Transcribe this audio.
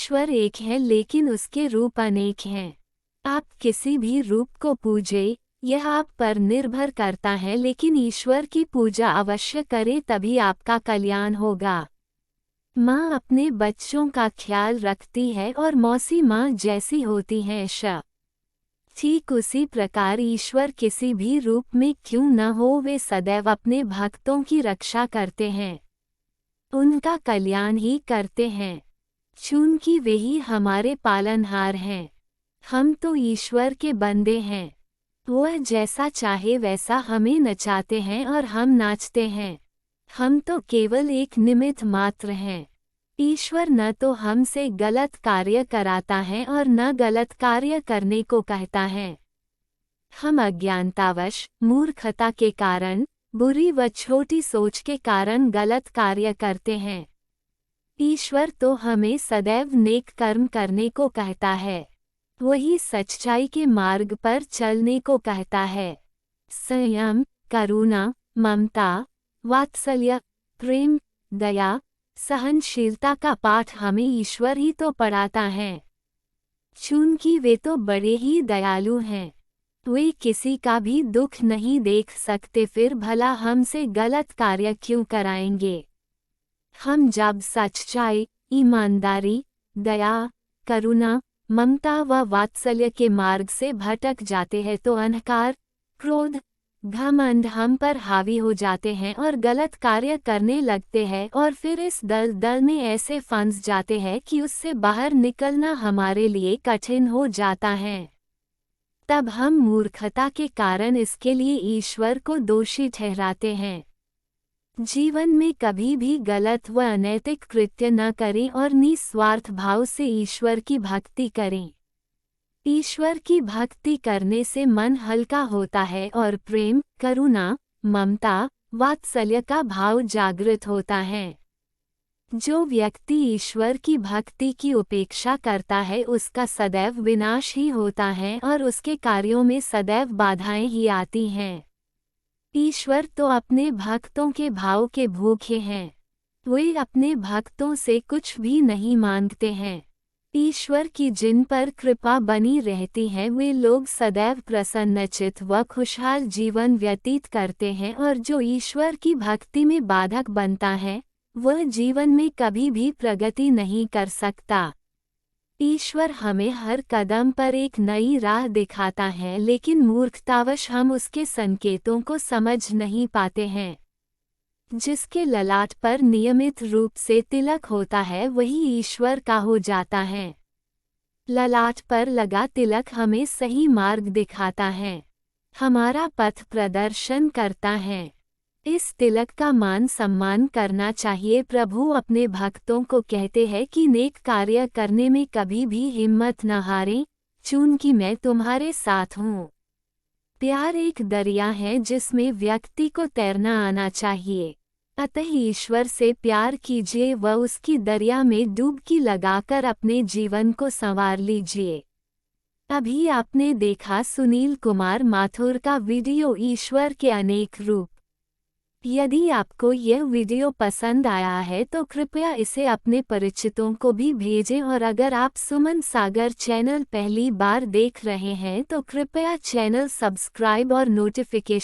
ईश्वर एक है लेकिन उसके रूप अनेक हैं। आप किसी भी रूप को पूजें, यह आप पर निर्भर करता है, लेकिन ईश्वर की पूजा अवश्य करें, तभी आपका कल्याण होगा। माँ अपने बच्चों का ख्याल रखती है और मौसी माँ जैसी होती हैं ठीक उसी प्रकार ईश्वर किसी भी रूप में क्यों न हो, वे सदैव अपने भक्तों की रक्षा करते हैं, उनका कल्याण ही करते हैं, चूंकि वे ही हमारे पालनहार हैं। हम तो ईश्वर के बंदे हैं, वह जैसा चाहे वैसा हमें नचाते हैं और हम नाचते हैं। हम तो केवल एक निमित्त मात्र हैं। ईश्वर न तो हमसे गलत कार्य कराता है और न गलत कार्य करने को कहता है। हम अज्ञानतावश, मूर्खता के कारण, बुरी व छोटी सोच के कारण गलत कार्य करते हैं। ईश्वर तो हमें सदैव नेक कर्म करने को कहता है, वही सच्चाई के मार्ग पर चलने को कहता है। संयम, करुणा, ममता, वात्सल्य, प्रेम, दया, सहनशीलता का पाठ हमें ईश्वर ही तो पढ़ाता है। चूंकि वे तो बड़े ही दयालु हैं, वे किसी का भी दुख नहीं देख सकते, फिर भला हमसे गलत कार्य क्यों कराएंगे। हम जब सच्चाई, ईमानदारी, दया, करुणा, ममता व वात्सल्य के मार्ग से भटक जाते हैं तो अहंकार, क्रोध, घमंड हम पर हावी हो जाते हैं और गलत कार्य करने लगते हैं, और फिर इस दलदल में ऐसे फंस जाते हैं कि उससे बाहर निकलना हमारे लिए कठिन हो जाता है। तब हम मूर्खता के कारण इसके लिए ईश्वर को दोषी ठहराते हैं। जीवन में कभी भी गलत व अनैतिक कृत्य न करें और निस्वार्थ भाव से ईश्वर की भक्ति करें। ईश्वर की भक्ति करने से मन हल्का होता है और प्रेम, करुणा, ममता, वात्सल्य का भाव जागृत होता है। जो व्यक्ति ईश्वर की भक्ति की उपेक्षा करता है उसका सदैव विनाश ही होता है और उसके कार्यों में सदैव बाधाएं ही आती हैं। ईश्वर तो अपने भक्तों के भाव के भूखे हैं, वे अपने भक्तों से कुछ भी नहीं मांगते हैं। ईश्वर की जिन पर कृपा बनी रहती है वे लोग सदैव प्रसन्नचित्त व खुशहाल जीवन व्यतीत करते हैं, और जो ईश्वर की भक्ति में बाधक बनता है वह जीवन में कभी भी प्रगति नहीं कर सकता। ईश्वर हमें हर कदम पर एक नई राह दिखाता है, लेकिन मूर्खतावश हम उसके संकेतों को समझ नहीं पाते हैं। जिसके ललाट पर नियमित रूप से तिलक होता है वही ईश्वर का हो जाता है। ललाट पर लगा तिलक हमें सही मार्ग दिखाता है, हमारा पथ प्रदर्शन करता है। इस तिलक का मान सम्मान करना चाहिए। प्रभु अपने भक्तों को कहते हैं कि नेक कार्य करने में कभी भी हिम्मत न हारें, चूंकि मैं तुम्हारे साथ हूँ। प्यार एक दरिया है जिसमें व्यक्ति को तैरना आना चाहिए, अतः ईश्वर से प्यार कीजिए व उसकी दरिया में डुबकी लगाकर अपने जीवन को संवार लीजिए। अभी आपने देखा सुनील कुमार माथुर का वीडियो ईश्वर के अनेक रूप। यदि आपको यह वीडियो पसंद आया है तो कृपया इसे अपने परिचितों को भी भेजें, और अगर आप सुमन सागर चैनल पहली बार देख रहे हैं तो कृपया चैनल सब्सक्राइब और नोटिफिकेशन